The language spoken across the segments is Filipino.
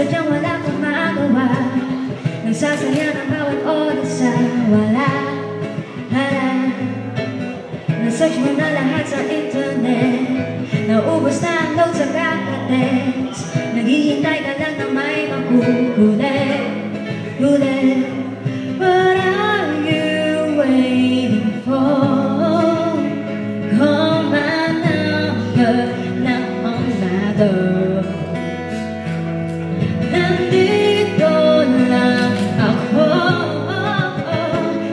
sadyang wala kang magawa. Nagsasaya ng bawat oras sa wala. Na-search mo na lahat sa internet, naubos na ang notes sa kakatext. Naghihintay ka lang na may makukulit. What are you waiting for? Call my number now on my door. Nandito lang ako.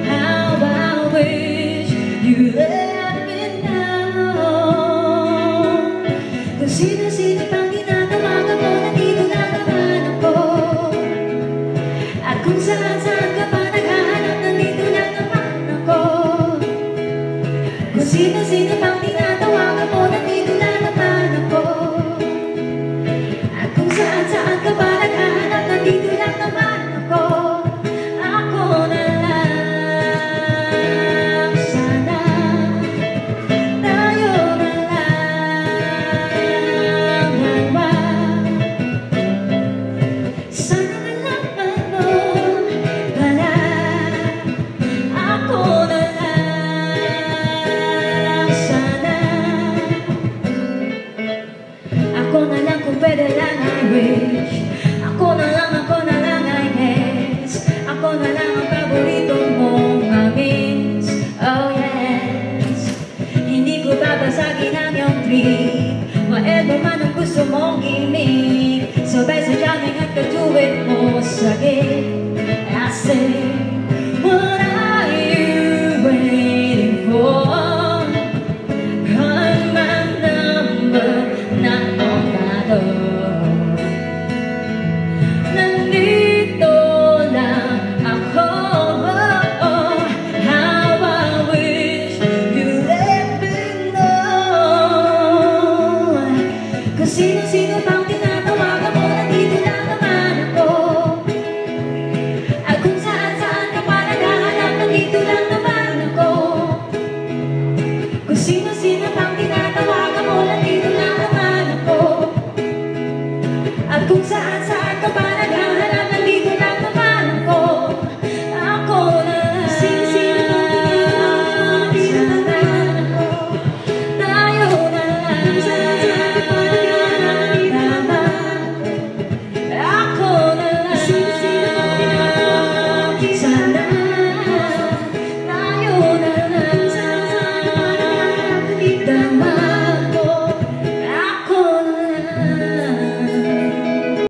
How I wish you let me know. Kung sino-sino pang tinatawagan mo, nandito lang naman ako. At kung saan-saan ka pa naghahanap, nandito lang naman ako. Kung sino-sino pang tinatawagan mo, nandito lang naman ako. At kung saan-saan ka pa naghahanap, nandito lang naman ako. Ako na lang sana, tayo na lang dalawa. Sana na lang ano pala, ako na lang sana. Ako na lang kung pwede lang I wish. Ako na lang I guess. Ako na lang ang paborito mong ma-miss. Oh yes. Hindi ko babasagin ang iyong trip. Whatever man ang gusto mong gimmick. Sabay sa jamming at